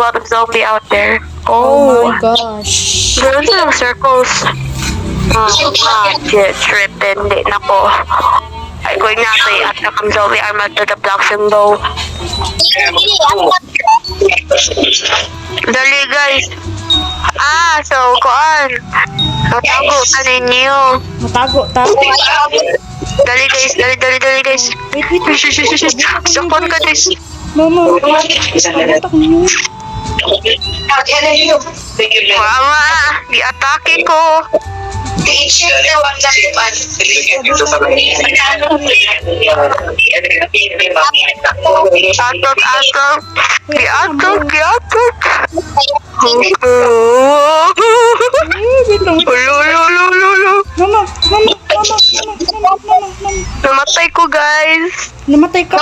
lot of zombie out there. Oh my gosh. Meron silang circles. Trippin'. Di na ko. I'm going na to i-attack ang zombie armor to the blocks and bow. Dali guys. So kuan. Natago ka ninyo. Matago. Dali guys. Wait. Sakon ka guys. Mama. Tatak niyo. Mama, di-atake ko. Atok. Di-atok. Ulo. Mama. Namatay ko guys. Namatay ka.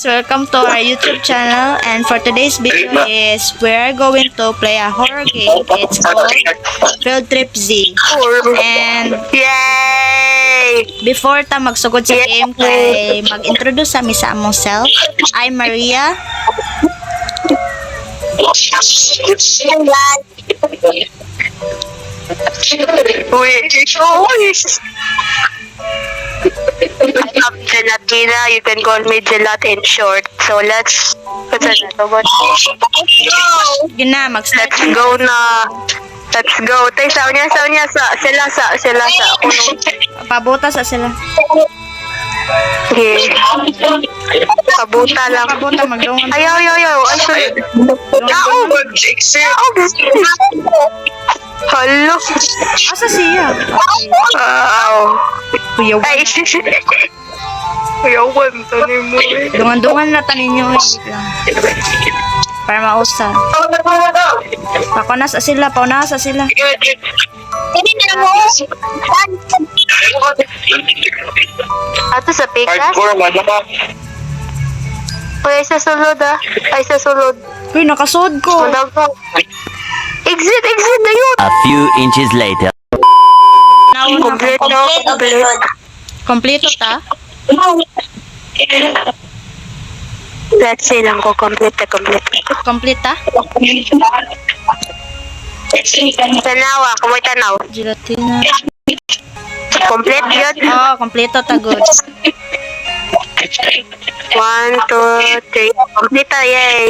Welcome to our YouTube channel, and for today's video is we're going to play a horror game. It's called Field Trip Z. And Yay! before ta magsugod sa game, kay mag-introduce sa among self. I'm Maria. I'm Gelatina. You can call me Gelat in short. So let's Yun na, mag-start. let's go na. Let's go. Tay sila sa kuno. Pabuta sa sila. Okay. Pabuta lang. Pabuta, magdungan. Ayaw. Ay, sorry. Hello. Asa siya? Kuyawan. Ay, kuyawan. Tani mo eh. Dungan-dungan na tanin nyo. Para mausa. Pauna sa sila. Ato sa pikas? Uy, ay sa sulod ah. Ay sa sulod. Uy, nakasod ko. Exit na yun. A few inches later. Complete. Kompleto ta? Let's see lang ko. Complete. Complete ta? Tanawa. Kumoy tanaw. Gelatina. Complete yun. Oh, kompleto ta, good. 1, 2, 3. Complete ta. Yay.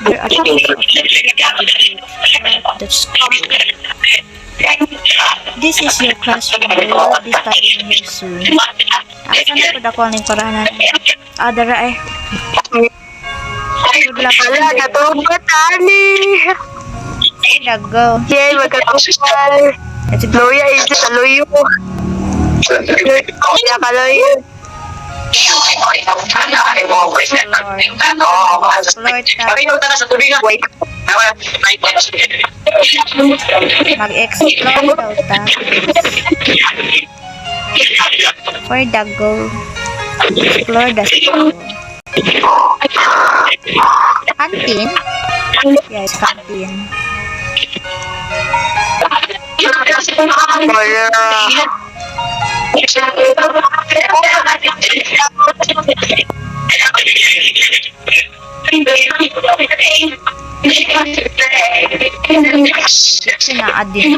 That's good. This is your classroom. You will be studying here soon. Asan na po dako ang lingkuranan? Dara eh. Good luck. Wala, natubot, ani. Dago. Yay, magkatubal. Let's go. Loya, ito sa loyo. Loya ka loyo. Wait. Mag-explore daw ta. For dago. Explore the school. Canteen? Yes, canteen. Wala. Sina-adin.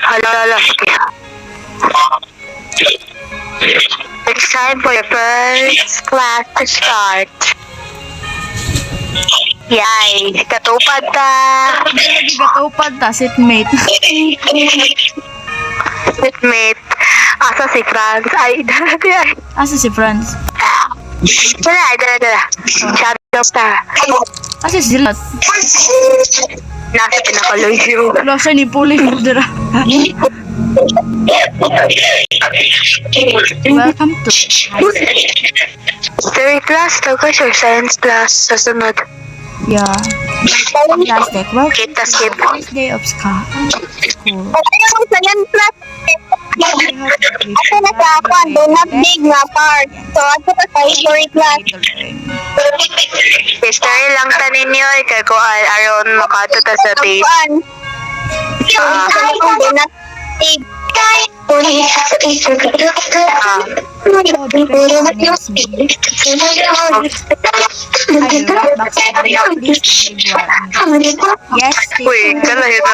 Hala. It's time for your first class to start. Yay! Katupad ta! Lagi gatupad ta, seatmate. Seatmate. Asa si Franz? Ay, dala. Asa si Franz? Dala. Shadow ta. Asa si Zilat? Nasa pinakaloyo. Lasa ni Puli Dra. Welcome to History class daw guys or science class sa sunod. yeah. Plastic. Welcome Kita to skip. the first day of school. Science class. I hope you Ako na sa ako, do not big na part. So, ako sa history class. to learn. History lang ta ninyo kay ko aron makato ta sa base. Kuan. So, do not big. Oh, the perfectionist me. Yes, Uy, kalahit na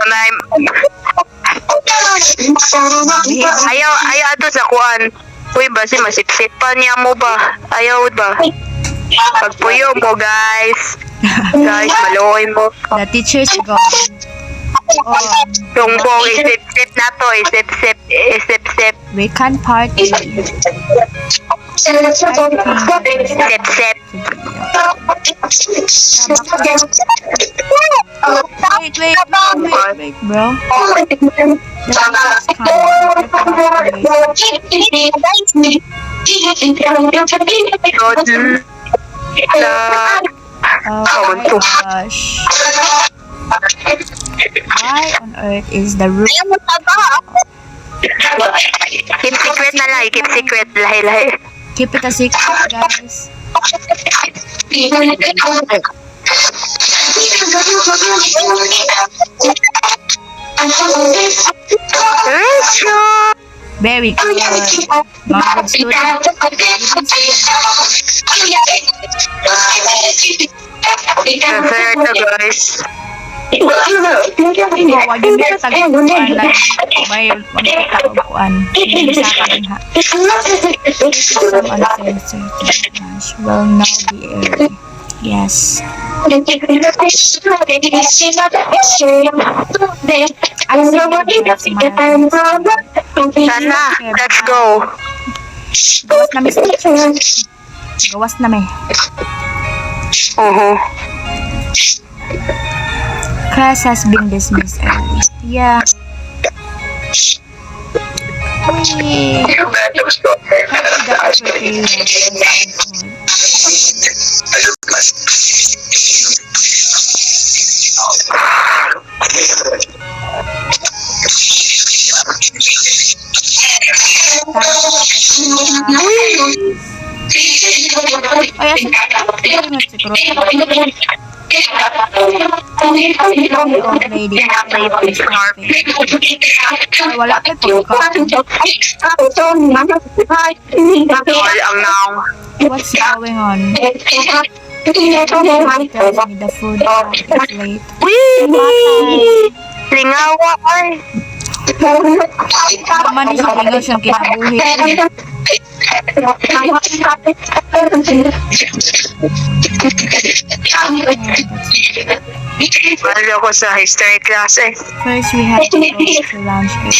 ayaw ato sa kuan. Uy, basi masipsip pa niya mo ba? Ayaw ba? Pagpuyo mo guys. Guys, maluoy mo. the teacher's gone. Oh, Tumbong, isip-sip na to. Isip-sip. we can party. Sip-sip. Wait, bro. Oh my gosh. Why on earth is the roof? Ayaw mo taba. Keep secret na lang. Keep secret. Lahi-lahi. Keep it a secret, guys. Very good. Mga good student. Fair to guys. Oh, wag yung may tag-kuan lang. May magkataupuan. Hindi sa akin ha. Some uncertain will now be aired. Yes. Sana. Let's go. Gawas na may gawas na may. Class has been dismissed early. Yeah. Wait. Wala pa po ka. All ang now. What's going on? Tells me the food is late. Wee! Lingawa ay. Naman is lingaw siyang kinabuhi. Malo ko sa history class eh. First, we have to go to lunch break.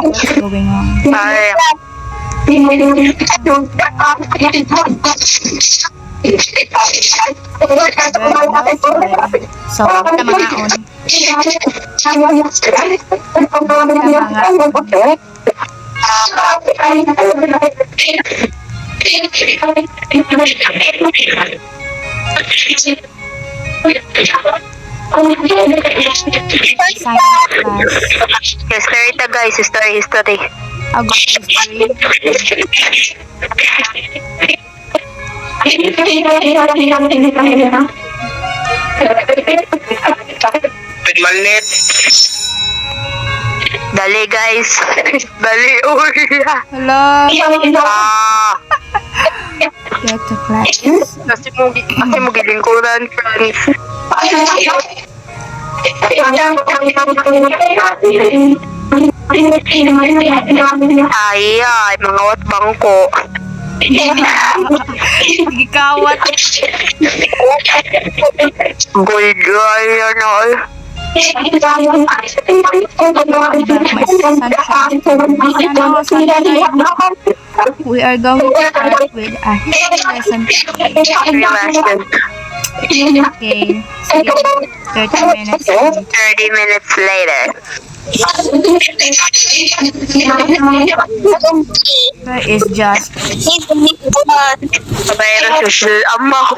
What's going on? Ay, So, kita mangaon. Science class. history ta guys. History. August history. Malit. Dali guys. Dali. Uy. Hello. Ah. Get to class. Kasi mo gilingkuran, friends. Ay, mga wat bangko. Sige kawat. Gold girl yan all. We are going to start with a history lesson today. History lesson. Okay. Sige. 30 minutes. 30 minutes later. Where is just Pero susul ama ko.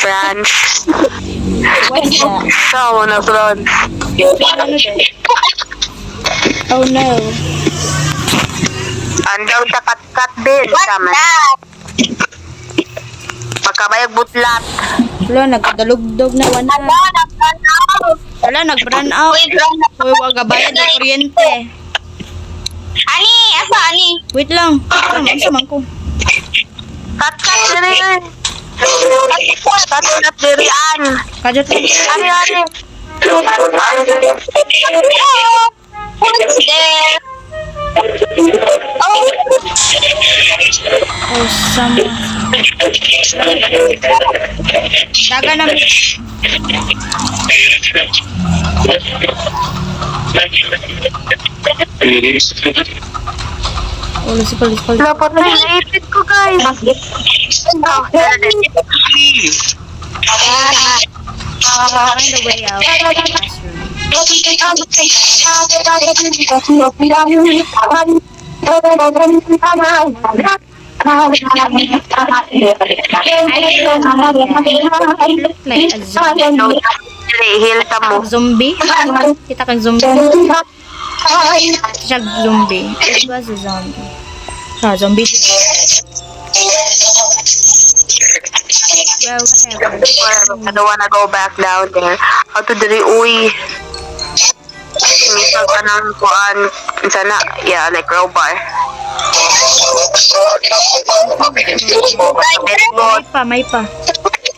France. what's that? Sama na France. Oh no. Andaw takat-kat din. Sama. Pagkabayag butlat. Wala, nagkadalugdog na wala. Wala, nag-run out. Uy, wag gabayad ng kuryente. Ani, asa ani? Wait lang. Ano man ko? Kat-kat diri. Kat-kat diri an. Kadyo to. Ari. Who's there? Oh, Oh, someone. Daga na. Police. Dapat na naipit ko guys. Oh, Find a way out. Look like a zombie. Heal ka mo. Zombie? Kita kang zombie. Siya zombie. It was a zombie. Ah, zombie. Well, whatever. I don't wanna go back down there. How to diri uy. Misal ka ng kuan. Sana, yeah, like crowbar. May pa.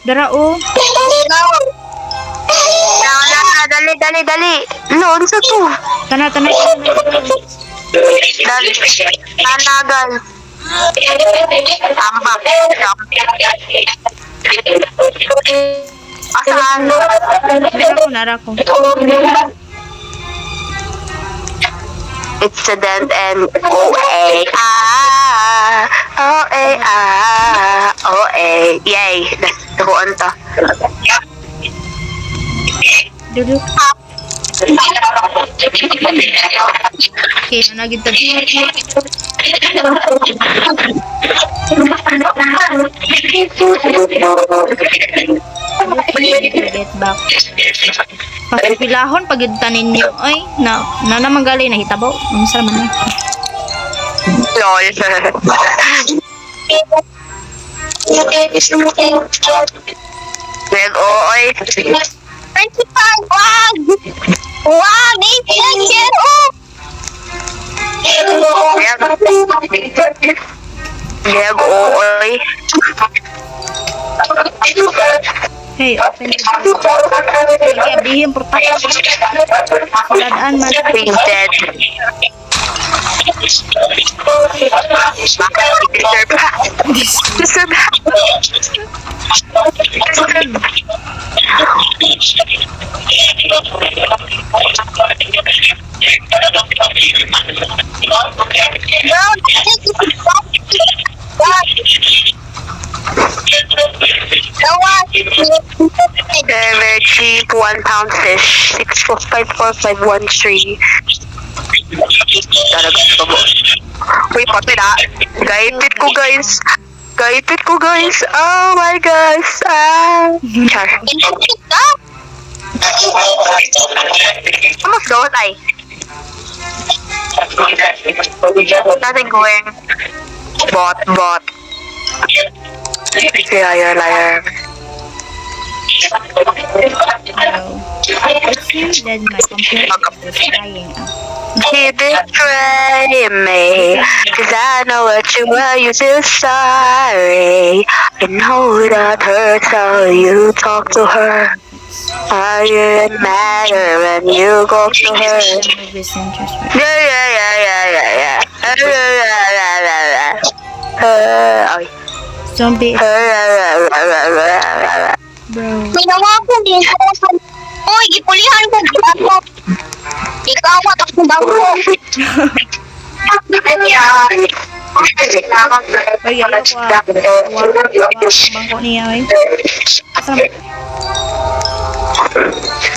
Dara oh. Dali. Noon sa to. Tana. Dali. Tanagal. Tambak. Asahan. Nara ko. It's a dead end. O-A. Yay. Nakuhaan to. Dudu. Okay, nanagid ta. Get back. Pagpilahon pagidtanin niyo. Ay, na naman gali nahitabo. Unsa man na. Lol. Meg, oy. 25, wag! Wag! Ipiyan oh! Meg, oy. Hey, open the door. Sige, abihin porta. Kuladaan man. He's dead. Deserve. No, this is Very cheap, £1 fish. 6454513. Talaga ito mo. Uy, pati na. Gaipit ko guys. Oh my gosh. Char. Almost go ay. Nothing going. Bot. Liar. Hello. It seems that my computer is crying out. Keep betraying me, 'cause I know what you are, you feel sorry. I know that hurts how you talk to her. How you get matter when you go to her. Yeah. Okay. Zombie. Bro. Ginawa ko din. Uy, gipulihan ko ako. Ikaw at ako bangko. Ay, ayaw ko bangko niya, ay. Asa naman?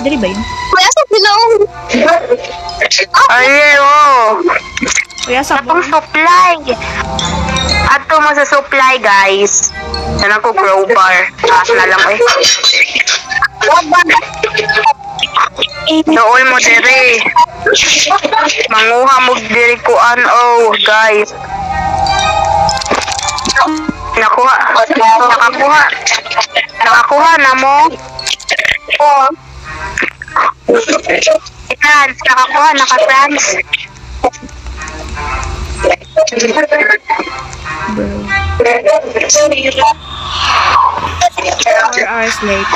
Dali ba yun? Kuya, sa bilong. Ayo. Kuya, sa Atong supply. Ato mo sa supply, guys. Yan ako crowbar. Taas na lang eh. Dool mo diri. Manguha mo diri kuan guys. Nakakuha na mo. Oh. France, nakakuha, naka-France. bro. 4 hours late.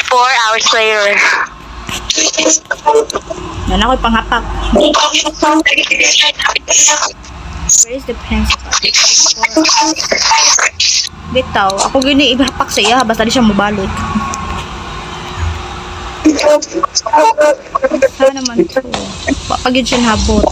4 hours later. Yan ako'y panghapak. Where is the pencil? Bitaw, ako gini ihapak sa iya basta di siya mabalik. Saan naman to? Pag yun siya habot.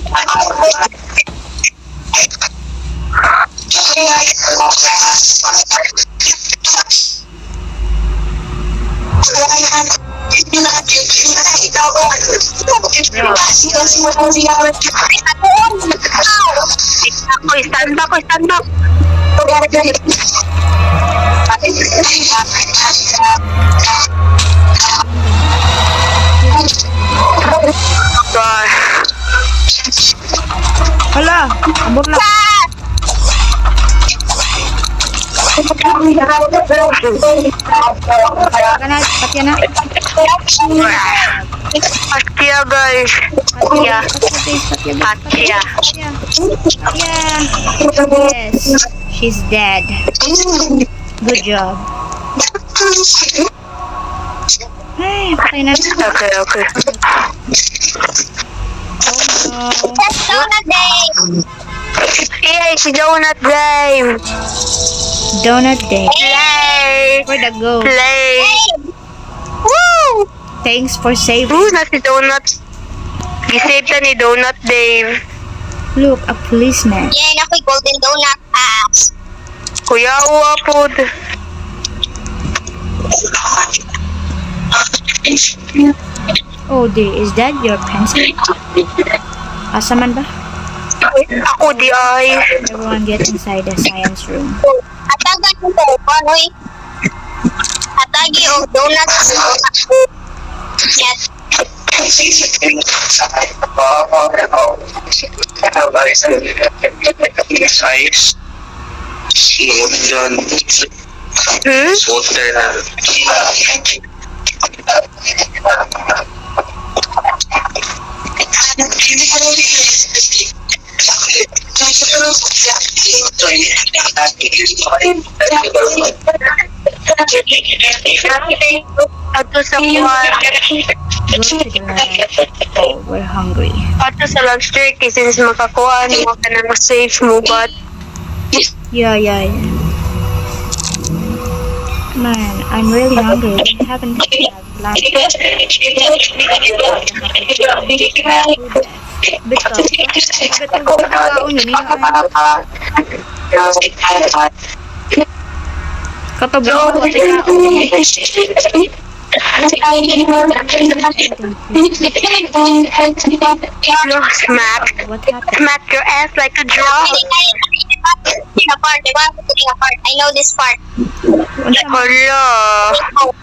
Stand up. Hala, abot na. Kana, patya na. Patya, guys. Patya. Patya. Yes, she's dead. Good job. Ay, patay na. Okay. Oh no. Let's go na day. Yay, si Donut Dave. Donut day. Play. For the go. Play. Woo! Thanks for saving. Na si Donut. Gisave ta ni Donut Dave. Look, a policeman. Yan, ako'y golden donut ass. Kuya, uwapod. Oh, dear, is that your pencil? Asa man ba? Ako di ay. Everyone get inside the science room. Atagan mo ko, panoy. Atagi o donuts. Yes. Ato sa kuwan. Go to the right. Oh, we're hungry. Ato sa lunch break since makakuha mo ka na safe mo but Yeah. Man, I'm really hungry. I haven't had lunch. Betul. Kata bro, smack what happened? smack your ass like a drum. I know this part. Unsa man? Hala.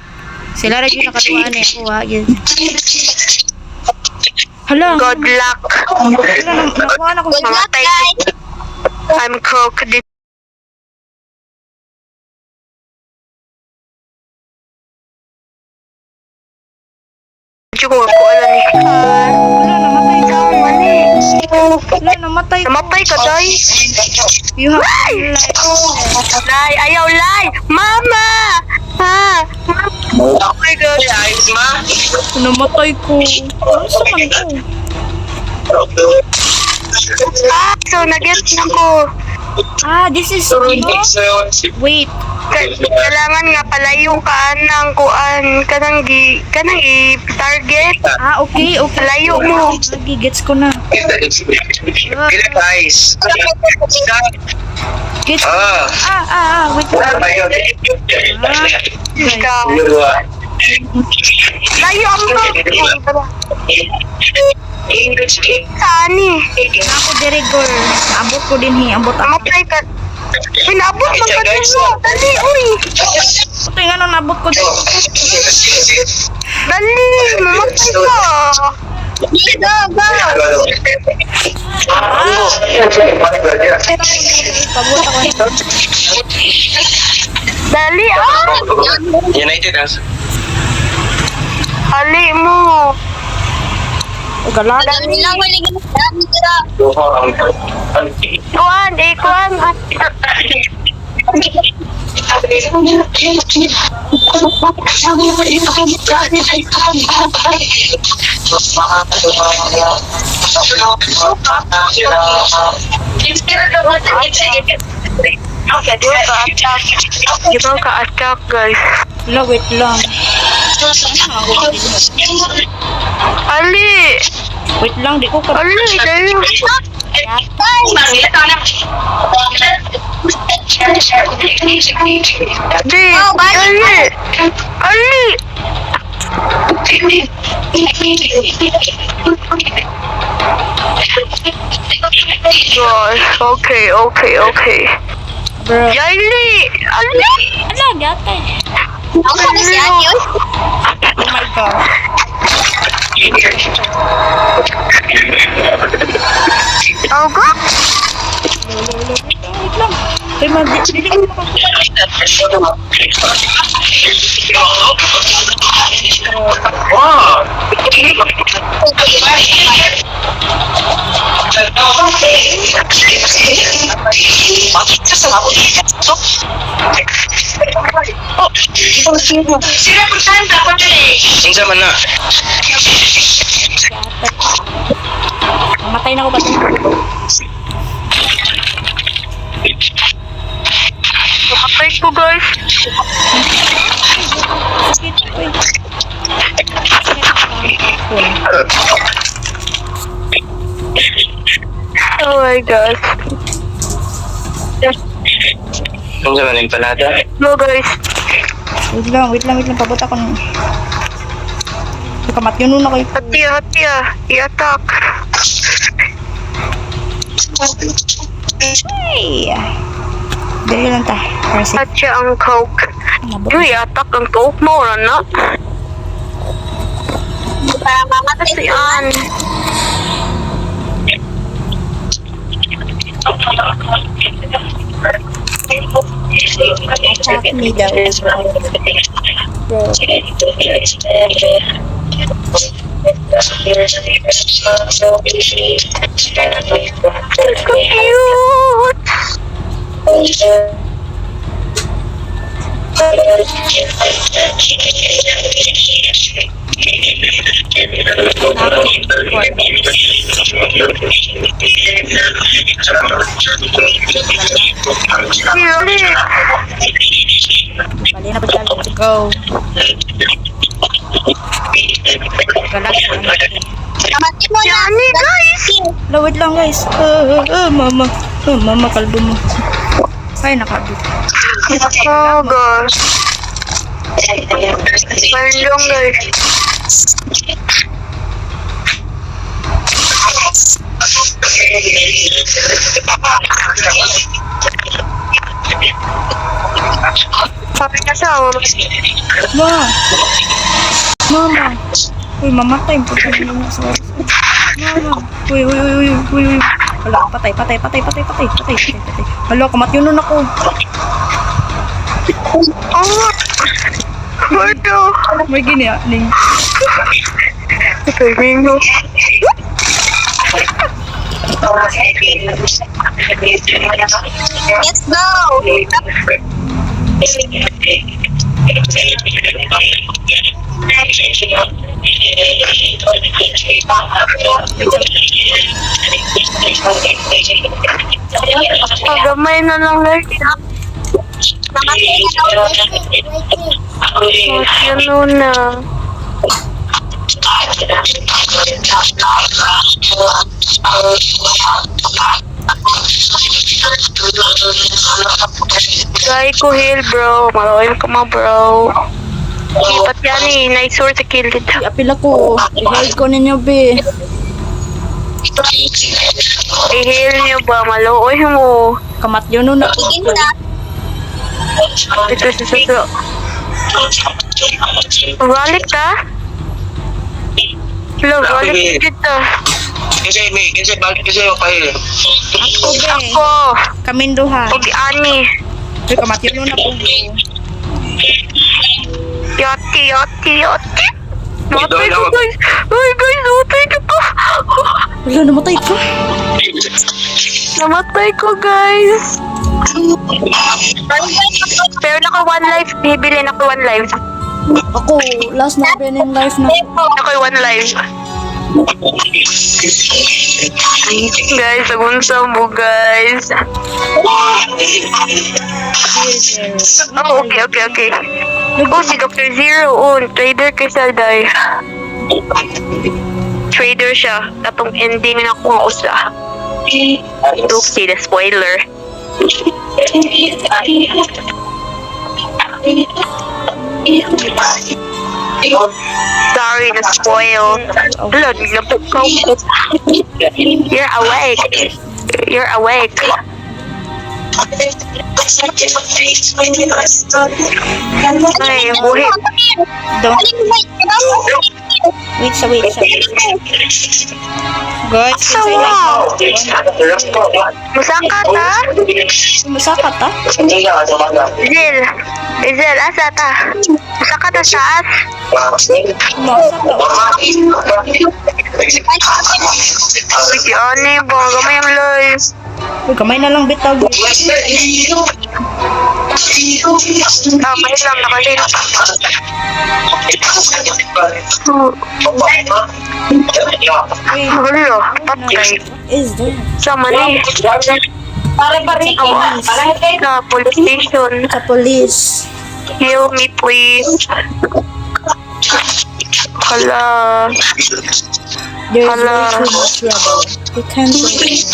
Sila rin yung nakatuwaan eh. Ako ha. Yes. Hala. Good luck. Nakuha na ko. Good luck, guys. I'm cooked. Medyo ko alam ni. Wala, namatay ka. Wala, namatay ka. Namapay ka, Day. You have Ay! life. Lay, ayaw, Lay! Mama! Ha? Oh my God. Namatay ko. Ano sa man ko? So, nag-get na ko. Ah, this is, ano? Wait. Kailangan nga palayo ka ng kuan kanang i-target. Ah, okay. Layo mo. Lagi, gets ko na. Kila guys. Gets ko. Wait. Ikaw. Layo mo. Sani. Ako dire girl. Abot ko din abot ako. Mamatay ka. Pinabot mo ka din mo. Dali, uy. Puti nga nung nabot ko din. Dali, mamatay ka. Go. Pabot ako. Dali, United as. Ali mo. Galag. Dami lang maligyan na. Kuan. Di ba ka-attack, guys? Wait lang. Ali! Wait lang, di ko ka... Ali, dali. Di, Ali! Ali! Gosh, okay. Bro. Yaili! Ali! Ala, gatay. Ako na si Anyos. Oh my God. Aga? Wait lang. Kaya dili ko maka... Unsa man na? Mamatay na ako ba ito? Kapatay ko, guys. Sakit. Uy. Oh my God. Unsa man yung palada? No, guys. Wait lang. Pabot ako ng... Kamat yun nun ako Hati. I-attack. Ay! Dali lang ta. Kasi Hati ang coke. nabot. Yung i-attack ang coke mo, na. Para mamatay Kasi siya. an. Attack me daw. Bro. Cute. Cute. Bali na ba tayo? Let's go. Galag. Kamatin mo na. Yani, guys. Wait lang guys. Mama. Mama, kalbo mo. Ay, nakabit. Oh, gosh. Pardon, guys. Sabi ka sa Mama. Uy, mamatay. Mama. Uy. Wala, patay. Hala, kamatyunon ako. Oh, Mardo. May giniya, Ning. Sabi mo. Let's go. Pagamay na lang, guys. Yun na. Gay ko heal bro. Marawin ka ma bro. Lipat yan eh. Nice sword sa kilid. Apil ako. I-heal ko ninyo, be. I-heal nyo ba? Maluoy mo. Kamat yun nun na. Ito sa. Balik ka? Hello, balik kita. Kasi balik kasi yung kahil. Ako, be. Ako. Kamin duha. Okay, Ani. Be, kamat yun nun na po. Yati. Matay ko guys. Ay guys, matay ko pa. Wala, namatay ka. Namatay ko guys. Pero naka 1 life. Bibili naka 1 life. Ako, last na in life na. Naka 1 life. Guys, agunsa mo guys. Oh, okay. Oh, si Dr. Zero. Oh, trader kay Salday. Trader siya. Katong ending na kung usa. Oopsie, the spoiler. Sorry, na-spoil. Hello, naglapukaw ko. You're awake. Ay, buhi. Don't. Wait. Guys, So, wow. Musaka ta? Masaka ta? Zel, asa ta? Musaka ta saas? Sige, ano yung bongga mo yung live? Uy, kamay na lang bitag. Mahit lang nakasin. Wait, Hulo, patay. is that? Sama ni. Sa police station. Sa police. Heal me please. Hala. There's Hala. way too much trouble. We can't wait.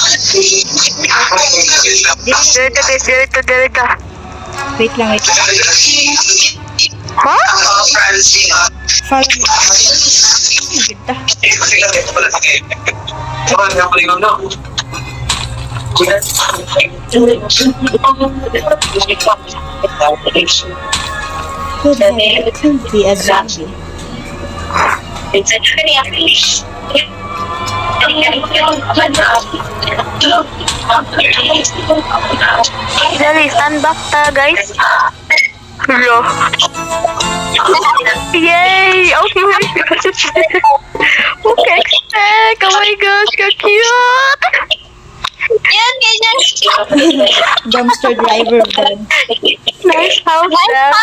Direta. Wait lang, wait. Ha? Follow me. Ganda. Could be a zombie. Dali, stand back ta, guys. Hello. Yay! Okay, okay, expect. Oh my gosh, ka-cute. Yan, ganyan. Dumpster driver then. Nice house, Dad.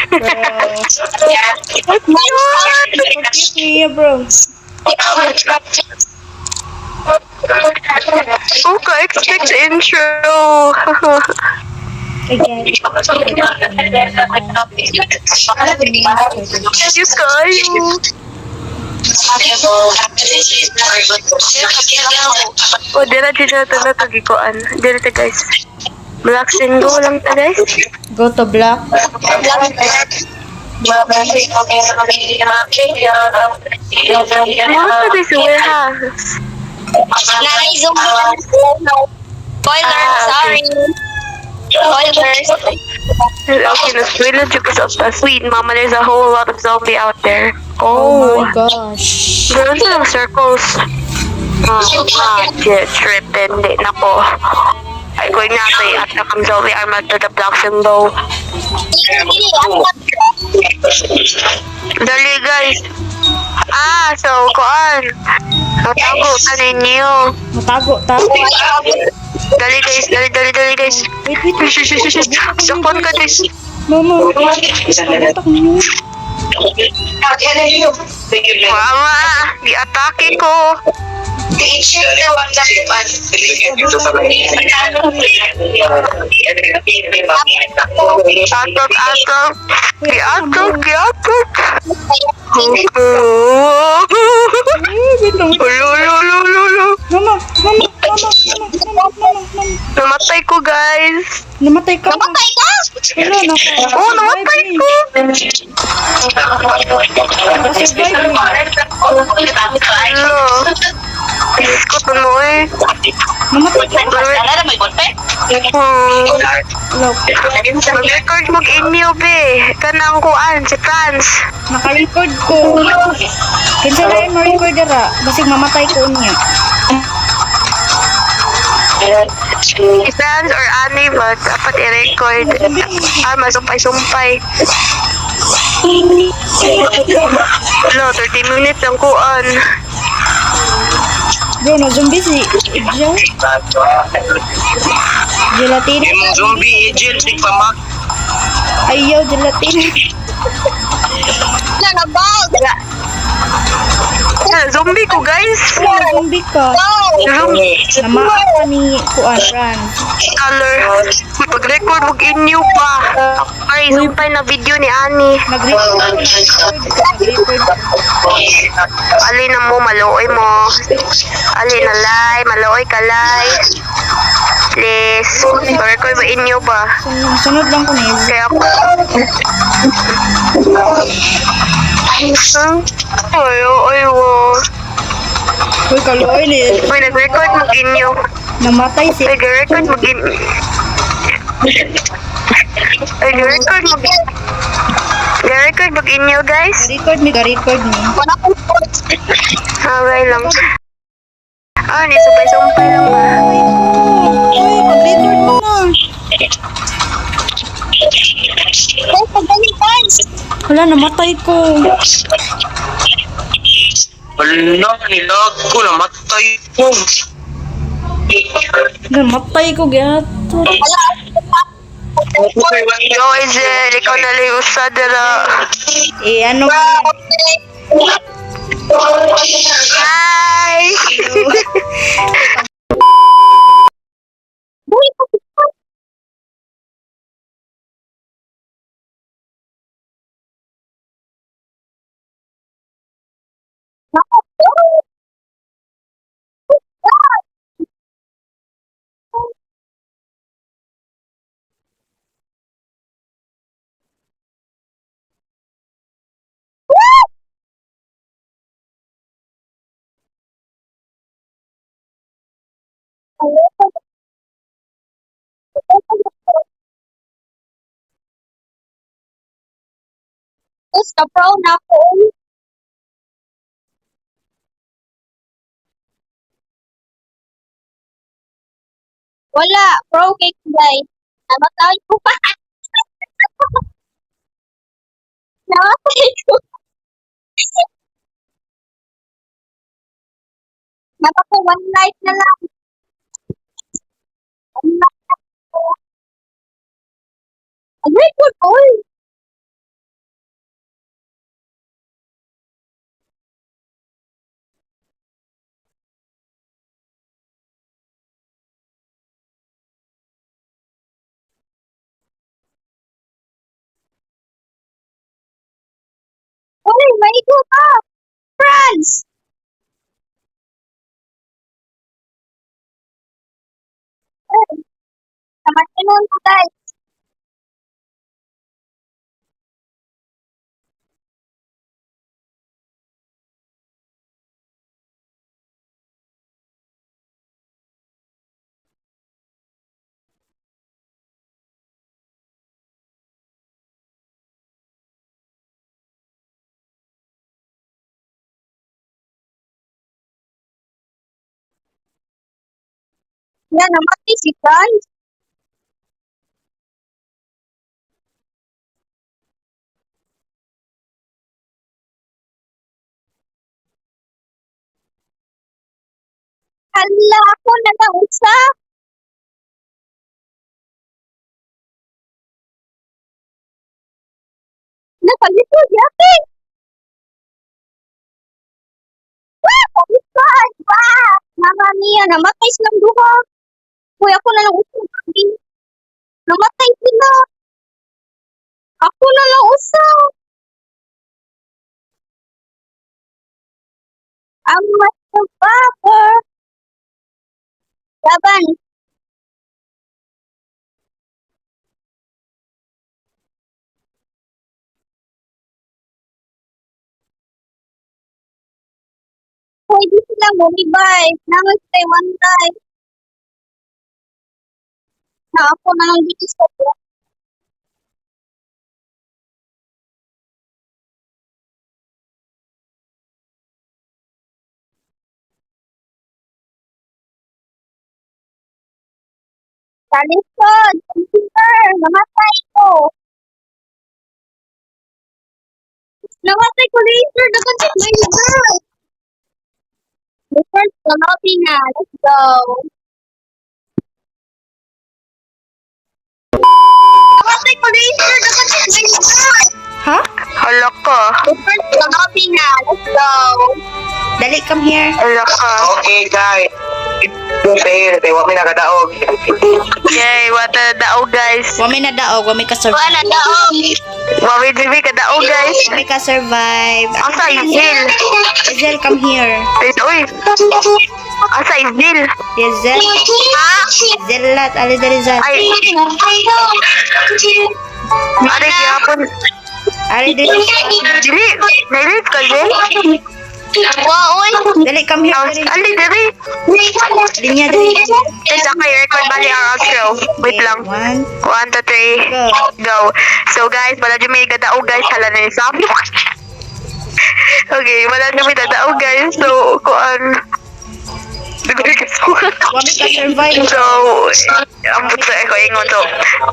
Bro. Cute niya, bro. Okay, expect intro. Again. Yes, kayo. Oh, dira na to gikuan. Dira ta, guys. Black single lang ta, guys. Go to black. What is this warehouse? Nai-zoom mo. Spoiler, sorry. Spoilers. Okay, na-spoil na dyan sa sweet. Mama, there's a whole lot of zombie out there. Oh my gosh. Ganoon silang circles. Trippin'. Di na ko. Ay, going na ito at nakang zombie armor to the blocks and bow. Dali, guys. So, kuan. Natago ka ninyo. Matago ta. Dali, guys. Dali, guys. Wait. Sakon ka, guys. Mama. Tatak niyo. Mama, di-atake ko. Dito sa Atok, atok. Giatok, giatok. Ulo, ulo, ulo, ulo, ulo. Mama, mama, mama, mama, mama, mama, mama. Namatay ko, guys. Namatay ka. Namatay ka? Wala, naka. Oh, namatay ko. Hello. Iskot mo eh. Namatay ka. Wala. Mag-record mag-inyo, be. Kanang kuan, si Franz. Naka-record ko. Kinsa na yung ma-record dara. Basig mamatay ko niya. Si Franz or Annie ba? Dapat i-record. Masumpay-sumpay. Hello, 30 minutes ang kuan. Bro, na-zombie si Ijel. Gelatina. Yung zombie agent, di pa mak. Ayaw, gelatina. Nanabag! Zombie ko, guys. Na-zombie ka. Zombie. Namaan ka ni Kuan, Ran. Color. Pag-record mag-inyo pa. Ay, sumpay na video ni Annie. Nag-record ko, nag-record. Ali na mo, maluoy mo. Ali na lay, maluoy ka lay. Please. Pag-record ba inyo ba? Sunod lang ko niya. Kaya ako. Ay, wo. Uy, kaluoy ni. Uy, nag-record mag-inyo. Namatay si. Nag-record mag-inyo. Nag-record mag-inyo. Nag-record mag-inyo, guys. Ga-record ni. Wala kong sports. Okay lang. Ni sumpay-sumpay lang ba? Uy, mag-record mo na. Ay, pagdali, guys. Wala, namatay ko. Wala, nilag ko, namatay ko. Namatay ko, gato. Wala. Yo, Izel, ikaw na lang yung sadara. Ano ka? Hi! Tapos ka-pro na ako. Wala. Pro cake, guys. Namatay ko pa. Namatay ko. Napako one life na lang. One life na ako. Nag-record ko. Uy, maigo ka. Friends. Namatay nun ko, guys. Yan, namatay si Franz. Hala, ako na lang usa. Napalito, yate. Wah, Pa! Mama niya, namatay silang duha. Kuya, ako na lang usap. Namatay sila. Ako na lang usap. Ang motherfucker. Laban. Pwede sila bumibay. Naman stay one time. Na ako na lang dito sa Talisod. Computer. Namatay ko. Namatay ko later. Dapat sa my girl. Listen, sa lobby na. Let's go. Namatay ko later. Dapat sa my girl. Ha? Hala ka. Listen, sa lobby na. Let's go. Dali, come here. Hala ka. Okay, guys. Ito fair. Tayo kami nakadaog. Yay, wata na daog guys. Wami na daog, wami ka survive. Wala daog. Mami Jimmy ka daog guys. Wami ka survive. Asa Isdil? Hazel, come here. Uy. Asa Isdil? Hazel. Zelat, ali dari Zal. Ay, ari gyapon. Ali dari. Dili, nailit ka din. Waoy. Dali, come here. Dali. Ali, dili. Linya, dali. Teka, kay record bali ang outro. Wait lang. 1, 1, 2, 3, go. go. So guys, wala dyan may kadaog guys. Hala na yung sound. Okay, wala dyan may kadaog guys. So, kuan. Wami ka survive. So, ang puto ko ingon to.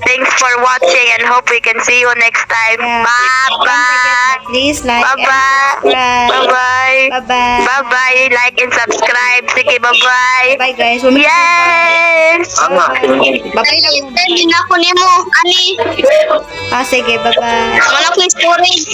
Thanks for watching and hope we can see you next time. Yeah. Bye-bye. Please like and Bye-bye. subscribe. Bye-bye. Bye-bye. Bye-bye. Like and subscribe. Sige, bye-bye. Bye guys. Wami ka survive. Yes! Bye-bye na. Hindi na ako nimo. Ani. Ah, sige. Bye-bye. Wala ko storage.